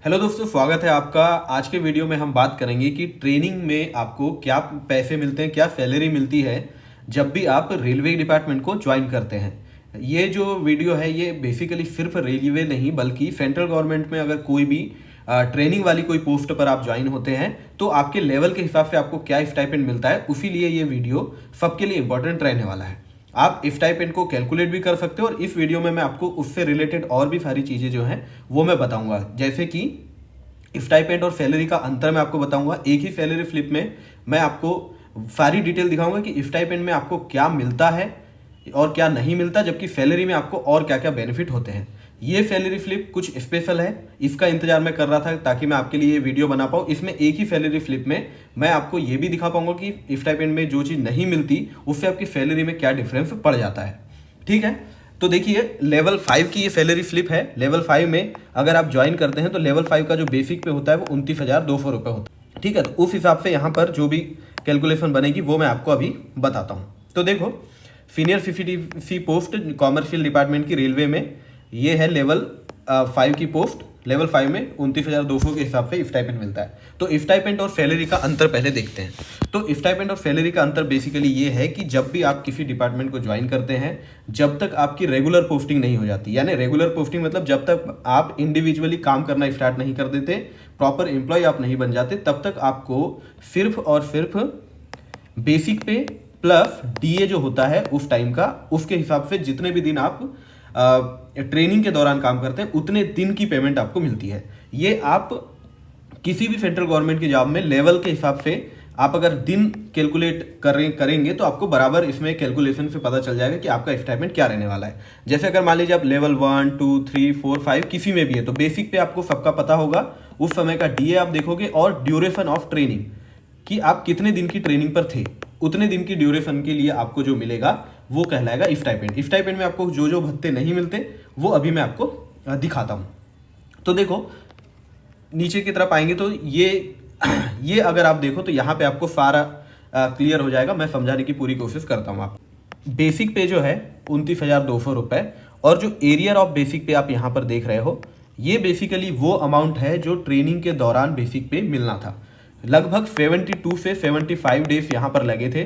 Hello दोस्तों, स्वागत है आपका। आज के वीडियो में हम बात करेंगे कि ट्रेनिंग में आपको क्या पैसे मिलते हैं, क्या सैलरी मिलती है जब भी आप रेलवे डिपार्टमेंट को ज्वाइन करते हैं। ये जो वीडियो है ये बेसिकली सिर्फ रेलवे नहीं बल्कि सेंट्रल गवर्नमेंट में अगर कोई भी ट्रेनिंग वाली कोई पोस्ट पर आप ज्वाइन होते हैं तो आपके लेवल के हिसाब से आपको क्या स्टाइपेंड मिलता है, उसी लिए ये वीडियो सबके लिए इंपॉर्टेंट रहने वाला है। आप स्टाइपेंड को कैलकुलेट भी कर सकते हो और इस वीडियो में मैं आपको उससे रिलेटेड और भी सारी चीज़ें जो हैं वो मैं बताऊंगा। जैसे कि स्टाइपेंड और सैलरी का अंतर मैं आपको बताऊंगा। एक ही सैलरी स्लिप में मैं आपको सारी डिटेल दिखाऊंगा कि स्टाइपेंड में आपको क्या मिलता है और क्या नहीं मिलता, जबकि सैलरी में आपको और क्या क्या बेनिफिट होते हैं। ये सैलरी स्लिप कुछ स्पेशल है, इसका इंतजार मैं कर रहा था ताकि मैं आपके लिए ये वीडियो बना पाऊँ। इसमें एक ही सैलरी स्लिप में मैं आपको ये भी दिखा पाऊंगा कि स्टाइपेंड में जो चीज़ नहीं मिलती उससे आपकी सैलरी में क्या डिफरेंस पड़ जाता है। ठीक है, तो देखिए लेवल 5 की ये सैलरी स्लिप है। लेवल 5 में अगर आप ज्वाइन करते हैं तो लेवल 5 का जो बेसिक पे होता है वो 29,200 रुपये होता है। ठीक है, तो उस हिसाब से यहाँ पर जो भी कैलकुलेशन बनेगी वो मैं आपको अभी बताता हूँ। तो देखो, senior CCTC post commercial department की रेलवे में ये है लेवल 5 की पोस्ट। लेवल 5 में 29,200 के हिसाब से स्टाइपेंड मिलता है। तो स्टाइपेंड और सैलरी का अंतर पहले देखते हैं। तो स्टाइपेंड और सैलरी का अंतर बेसिकली ये है कि जब भी आप किसी डिपार्टमेंट को ज्वाइन करते हैं, जब तक आपकी रेगुलर पोस्टिंग नहीं हो जाती, यानी रेगुलर पोस्टिंग मतलब जब तक आप इंडिविजुअली काम करना स्टार्ट नहीं कर देते, प्रॉपर एम्प्लॉय आप नहीं बन जाते, तब तक आपको सिर्फ और सिर्फ बेसिक पे प्लस डीए जो होता है उस टाइम का, उसके हिसाब से जितने भी दिन आप ट्रेनिंग के दौरान काम करते हैं उतने दिन की पेमेंट आपको मिलती है। ये आप किसी भी सेंट्रल गवर्नमेंट की जॉब में लेवल के हिसाब से आप अगर दिन कैलकुलेट करेंगे तो आपको बराबर इसमें कैलकुलेशन से पता चल जाएगा कि आपका स्टाइपेंड क्या रहने वाला है। जैसे अगर मान लीजिए आप लेवल 1, 2, 3, 4, 5 किसी में भी है तो बेसिक पे आपको सबका पता होगा, उस समय का डीए आप देखोगे और ड्यूरेशन ऑफ ट्रेनिंग कि आप कितने दिन की ट्रेनिंग पर थे, उतने दिन की ड्यूरेशन के लिए आपको जो मिलेगा वो कहलाएगा स्टाइपेंड। स्टाइपेंड में आपको जो जो भत्ते नहीं मिलते वो अभी मैं आपको दिखाता हूँ। तो देखो नीचे की तरफ आएंगे तो ये अगर आप देखो तो यहाँ पे आपको सारा क्लियर हो जाएगा। मैं समझाने की पूरी कोशिश करता हूँ आपको। बेसिक पे जो है 29,200 रुपये और जो एरियर ऑफ बेसिक पे आप यहाँ पर देख रहे हो ये बेसिकली वो अमाउंट है जो ट्रेनिंग के दौरान बेसिक पे मिलना था। लगभग 72 से 75 डेज यहाँ पर लगे थे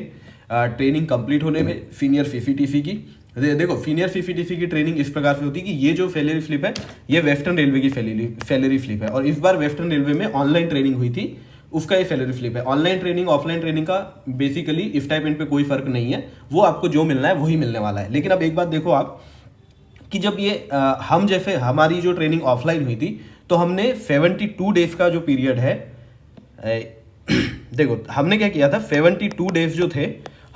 ट्रेनिंग कंप्लीट होने में सीनियर सीसीटीसी की। देखो सीनियर सीसीटीसी की ट्रेनिंग इस प्रकार से होती है कि ये जो सैलरी स्लिप है ये वेस्टर्न रेलवे की सैलरी स्लिप है और इस बार वेस्टर्न रेलवे में ऑनलाइन ट्रेनिंग हुई थी, उसका ये सैलरी स्लिप है। ऑनलाइन ट्रेनिंग ऑफलाइन ट्रेनिंग का बेसिकली स्टाइपेंड पे कोई फर्क नहीं है, वो आपको जो मिलना है वही मिलने वाला है। लेकिन अब एक बात देखो आप कि जब ये हम जैसे हमारी जो ट्रेनिंग ऑफलाइन हुई थी तो हमने 72 डेज का जो पीरियड है देखो हमने क्या किया था, 72 डेज जो थे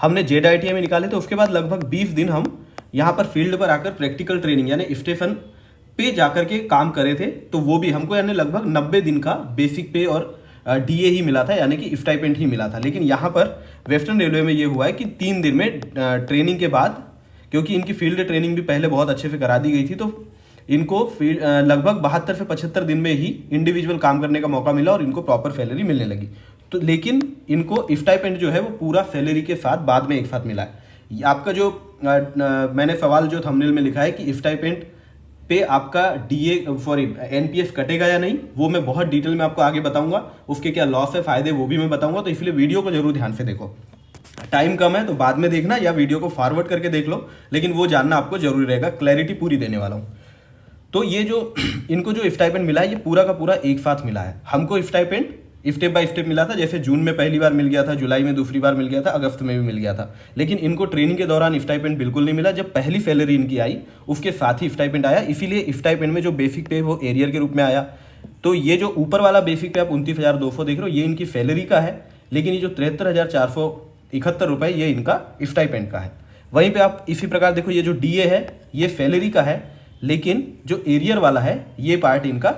हमने JITI में निकाले थे। उसके बाद लगभग 20 दिन हम यहाँ पर फील्ड पर आकर प्रैक्टिकल ट्रेनिंग यानी स्टेशन पे जाकर के काम करे थे, तो वो भी हमको यानी लगभग 90 दिन का बेसिक पे और डीए ही मिला था, यानी कि स्टाइपेंड ही मिला था। लेकिन यहाँ पर वेस्टर्न रेलवे में ये हुआ है कि 3 दिन में ट्रेनिंग के बाद, क्योंकि इनकी फील्ड ट्रेनिंग भी पहले बहुत अच्छे से करा दी गई थी, तो इनको लगभग 72 से 75 दिन में ही इंडिविजुअल काम करने का मौका मिला और इनको प्रॉपर सैलरी मिलने लगी। तो लेकिन इनको स्टाइपेंड जो है वो पूरा सैलरी के साथ बाद में एक साथ मिला है। आपका जो मैंने सवाल जो थंबनेल में लिखा है कि स्टाइपेंड पे आपका एनपीएस कटेगा या नहीं, वो मैं बहुत डिटेल में आपको आगे बताऊंगा। उसके क्या लॉस है, फायदे, वो भी मैं बताऊंगा। तो इसलिए वीडियो को जरूर ध्यान से देखो। टाइम कम है तो बाद में देखना या वीडियो को फॉरवर्ड करके देख लो, लेकिन वो जानना आपको जरूरी रहेगा। क्लैरिटी पूरी देने वाला हूँ। तो ये जो इनको जो स्टाइपेंड मिला है ये पूरा का पूरा एक साथ मिला है। हमको स्टाइपेंड स्टेप बाय स्टेप मिला था, जैसे जून में पहली बार मिल गया था, जुलाई में दूसरी बार मिल गया था, अगस्त में भी मिल गया था। लेकिन इनको ट्रेनिंग के दौरान स्टाइपेंड बिल्कुल नहीं मिला। जब पहली सैलरी इनकी आई उसके साथ ही स्टाइपेंड आया, इसीलिए स्टाइपेंड में जो बेसिक पे वो एरियर के रूप में आया। तो ये जो ऊपर वाला बेसिक पे आप 29,200 देख रहे हो ये इनकी सैलरी का है, लेकिन ये जो 73,471 रुपये ये इनका स्टाइपेंड का है। वहीं पर आप इसी प्रकार देखो ये जो डीए है ये सैलरी का है, लेकिन जो एरियर वाला है ये पार्ट इनका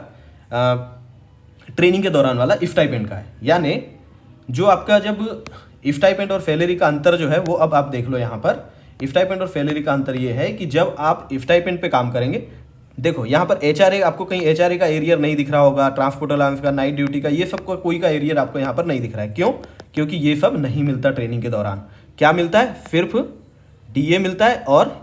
ट्रेनिंग के दौरान वाला स्टाइपेंड का है। यानी जो आपका जब स्टाइपेंड और सैलरी का अंतर जो है वो अब आप देख लो। यहाँ पर स्टाइपेंड और सैलरी का अंतर ये है कि जब आप स्टाइपेंड पे काम करेंगे, देखो यहाँ पर एचआरए, आपको कहीं एचआरए का एरियर नहीं दिख रहा होगा, ट्रांसपोर्ट अलाउंस का, नाइट ड्यूटी का, ये सब का कोई का एरियर आपको यहाँ पर नहीं दिख रहा है। क्यों? क्योंकि ये सब नहीं मिलता ट्रेनिंग के दौरान। क्या मिलता है? सिर्फ डीए मिलता है और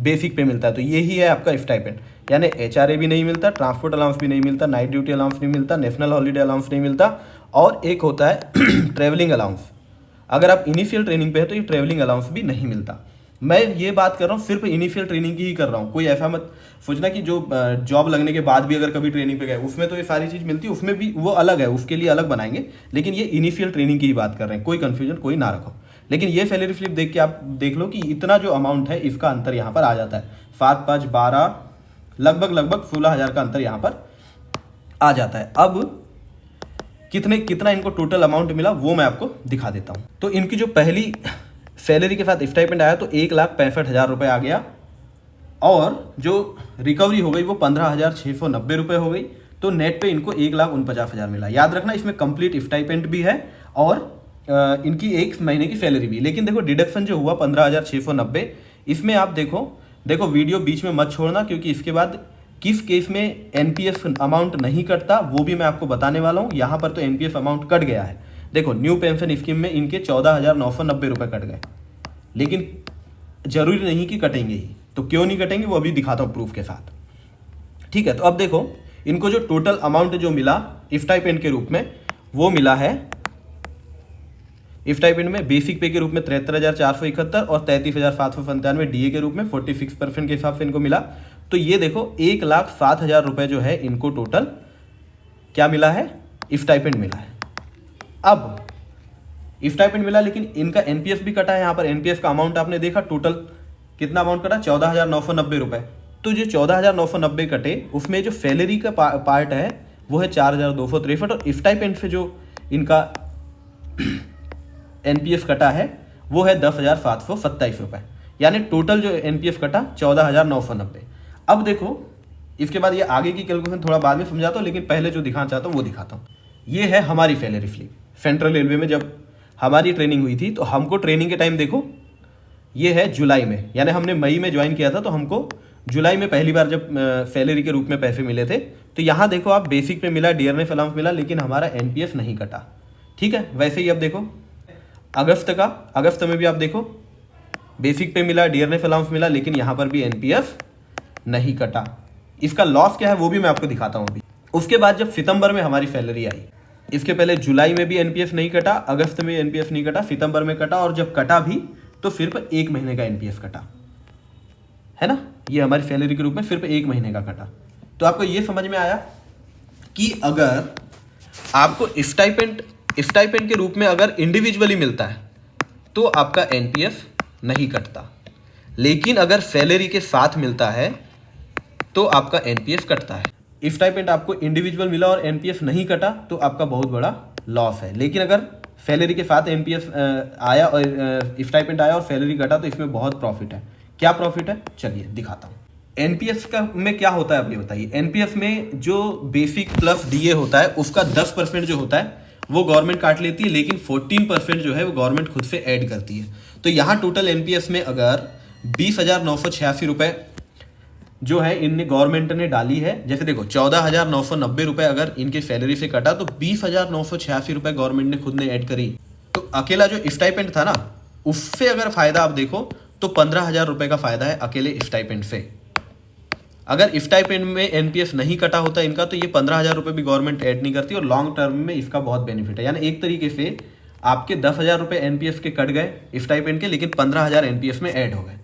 बेसिक पे मिलता है। तो यही है आपका स्टाइपेंड। यानी HRA भी नहीं मिलता, ट्रांसपोर्ट अलाउंस भी नहीं मिलता, नाइट ड्यूटी अलाउंस नहीं मिलता, नेशनल हॉलीडे अलाउंस नहीं मिलता, और एक होता है ट्रैवलिंग अलाउंस। अगर आप इनिशियल ट्रेनिंग पे है तो ये ट्रैवलिंग अलाउंस भी नहीं मिलता। मैं ये बात कर रहा हूँ सिर्फ इनिशियल ट्रेनिंग की ही कर रहा हूँ, कोई ऐसा मत सोचना कि जो जॉब लगने के बाद भी अगर कभी ट्रेनिंग पे गए उसमें तो ये सारी चीज़ मिलती है, उसमें भी वो अलग है, उसके लिए अलग बनाएंगे, लेकिन ये इनिशियल ट्रेनिंग की ही बात कर रहे हैं, कोई कन्फ्यूजन कोई ना रखो। लेकिन ये सैलरी स्लिप देख के आप देख लो कि इतना जो अमाउंट है इसका अंतर यहाँ पर आ जाता है, 7 5 12 लगभग 16,000 का अंतर यहाँ पर आ जाता है। अब कितना इनको टोटल अमाउंट मिला वो मैं आपको दिखा देता हूँ। तो इनकी जो पहली सैलरी के साथ स्टाइपेंड आया तो 1,65,000 रुपये आ गया, और जो रिकवरी हो गई वो 15,690 रुपये हो गई। तो नेट पे इनको 1,49,000 मिला। याद रखना इसमें कंप्लीट स्टाइपेंड भी है और इनकी एक महीने की सैलरी भी। लेकिन देखो डिडक्शन जो हुआ 15,690, इसमें आप देखो वीडियो बीच में मत छोड़ना, क्योंकि इसके बाद किस केस में एनपीएफ अमाउंट नहीं कटता वो भी मैं आपको बताने वाला हूँ। यहाँ पर तो एनपीएफ अमाउंट कट गया है। देखो न्यू पेंशन स्कीम में इनके 14,990 रुपये कट गए, लेकिन जरूरी नहीं कि कटेंगे ही। तो क्यों नहीं कटेंगे वो अभी दिखाता हूँ प्रूफ के साथ, ठीक है। तो अब देखो इनको जो टोटल अमाउंट जो मिला स्टाइपेंड के रूप में वो मिला है, स्टाइपेंड में बेसिक पे के रूप में 73,471 और 33,795 डीए के रूप में 46% के हिसाब से इनको मिला। तो ये देखो 1,07,000 रुपये जो है इनको टोटल क्या मिला है, स्टाइपेंड मिला है। अब स्टाइपेंड मिला लेकिन इनका एनपीएफ भी कटा है। यहाँ पर एनपीएफ का अमाउंट आपने देखा टोटल कितना अमाउंट कटा, 14,990 रुपये। तो जो 14,990 कटे उसमें जो सैलरी का पार्ट है वो है 4,263, और स्टाइपेंड से जो इनका एनपीएफ कटा है वो है 10,727 रुपये, यानी टोटल जो एनपीएफ कटा 14,990। अब देखो इसके बाद ये आगे की कैलकुलेशन थोड़ा बाद में समझाता हूँ, लेकिन पहले जो दिखाना चाहता हूँ वो दिखाता हूँ। ये है हमारी सैलरी स्लिप। सेंट्रल रेलवे में जब हमारी ट्रेनिंग हुई थी तो हमको ट्रेनिंग के टाइम देखो ये है जुलाई में, यानी हमने मई में ज्वाइन किया था, तो हमको जुलाई में पहली बार जब सैलरी के रूप में पैसे मिले थे। तो यहाँ देखो आप बेसिक पे मिला, डियरनेस अलाउंस मिला, लेकिन हमारा एनपीएफ नहीं कटा, ठीक है। वैसे ही अब देखो अगस्त में भी आप देखो बेसिक पे मिला, डियरनेस अलाउंस मिला, लेकिन यहाँ पर भी एनपीएफ नहीं कटा। इसका लॉस क्या है वो भी मैं आपको दिखाता हूँ अभी। उसके बाद जब सितंबर में हमारी सैलरी आई, इसके पहले जुलाई में भी एनपीएफ नहीं कटा, अगस्त में एनपीएफ नहीं कटा, सितंबर में कटा, और जब कटा भी तो सिर्फ 1 महीने का एनपीएफ कटा है ना। ये हमारी सैलरी के रूप में सिर्फ 1 महीने का कटा। तो आपको ये समझ में आया कि अगर आपको स्टाइपेंड के रूप में अगर इंडिविजुअली मिलता है तो आपका एनपीएफ नहीं कटता, लेकिन अगर सैलरी के साथ मिलता है तो आपका एनपीएफ कटता है। स्टाइपेंड आपको इंडिविजुअल मिला और एनपीएफ नहीं कटा तो आपका बहुत बड़ा लॉस है, लेकिन अगर सैलरी के साथ एनपीएफ आया और स्टाइपेंड आया और सैलरी कटा तो इसमें बहुत प्रॉफिट है। क्या प्रॉफिट है चलिए दिखाता हूँ। एनपीएफ का में क्या होता है आप ये बताइए। एनपीएफ में जो बेसिक प्लस डीए होता है उसका 10% जो होता है वो गवर्नमेंट काट लेती है, लेकिन 14% जो है वो गवर्नमेंट खुद से ऐड करती है। तो यहाँ टोटल एनपीएफ में अगर 20,986 रुपये जो है इनने गवर्नमेंट ने डाली है, जैसे देखो 14,990 रुपये अगर इनकी सैलरी से कटा तो 20,986 रुपये गवर्नमेंट ने खुद ने ऐड करी। तो अकेला जो स्टाइपेंड था ना उससे अगर फायदा आप देखो तो 15,000 रुपये का फायदा है अकेले स्टाइपेंड से। अगर स्टाइपेंड में एनपीएफ नहीं कटा होता इनका तो ये 15,000 रुपये भी गवर्नमेंट ऐड नहीं करती, और लॉन्ग टर्म में इसका बहुत बेनिफिट है। यानी एक तरीके से आपके 10,000 रुपये एनपीएफ के कट गए स्टाइपेंड के, लेकिन 15,000 एनपीएफ में ऐड हो गए।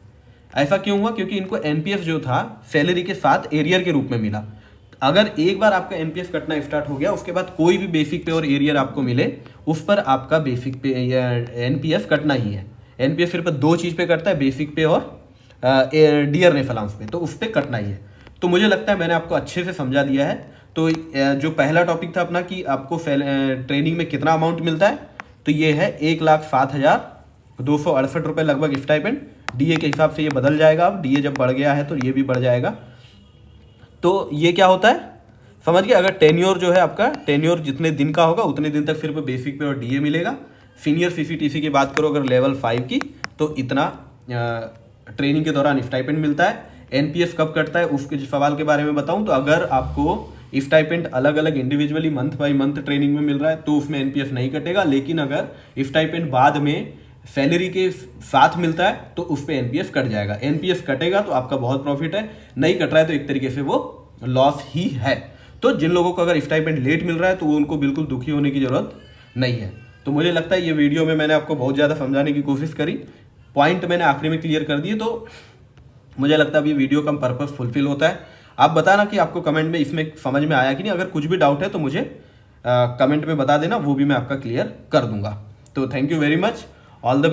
ऐसा क्यों हुआ? क्योंकि इनको एनपीएफ जो था सैलरी के साथ एरियर के रूप में मिला। अगर एक बार आपका एनपीएफ कटना स्टार्ट हो गया उसके बाद कोई भी बेसिक पे और एरियर आपको मिले उस पर आपका बेसिक पे या एनपीएफ कटना ही है। एनपीएफ सिर्फ 2 चीज़ पे कटता है, बेसिक पे और डियरनेस अलाउंस पे, तो उस पर कटना ही है। तो मुझे लगता है मैंने आपको अच्छे से समझा दिया है। तो जो पहला टॉपिक था अपना कि आपको ट्रेनिंग में कितना अमाउंट मिलता है, तो ये है 1,07,268 रुपये लगभग स्टाइपेंड। डीए के हिसाब से ये बदल जाएगा, अब डीए जब बढ़ गया है तो ये भी बढ़ जाएगा। तो ये क्या होता है समझ गए। अगर टेन्योर जो है आपका टेन्योर जितने दिन का होगा उतने दिन तक सिर्फ बेसिक पे और डीए मिलेगा। सीनियर सीसीटीसी की बात करो अगर लेवल 5 की तो इतना ट्रेनिंग के दौरान स्टाइपेंड मिलता है। एनपीएफ कब कटता है उसके सवाल के बारे में बताऊं तो अगर आपको स्टाइपेंड अलग अलग individually month by month training में मिल रहा है तो उसमें एनपीएफ नहीं कटेगा, लेकिन अगर स्टाइपेंड बाद में सैलरी के साथ मिलता है तो उस पर एनपीएफ कट जाएगा। एनपीएफ कटेगा तो आपका बहुत प्रॉफिट है, नहीं कट रहा है तो एक तरीके से वो लॉस ही है। तो जिन लोगों को अगर स्टाइपेंड लेट मिल रहा है तो उनको बिल्कुल दुखी होने की जरूरत नहीं है। तो मुझे लगता है ये वीडियो में मैंने आपको बहुत ज़्यादा समझाने की कोशिश करी, पॉइंट मैंने आखिरी में क्लियर कर दिए, तो मुझे लगता है अब ये वीडियो का पर्पस फुलफिल होता है। आप बताना कि आपको कमेंट में इसमें समझ में आया कि नहीं। अगर कुछ भी डाउट है तो मुझे कमेंट में बता देना, वो भी मैं आपका क्लियर कर दूंगा। तो thank you very much, all the best.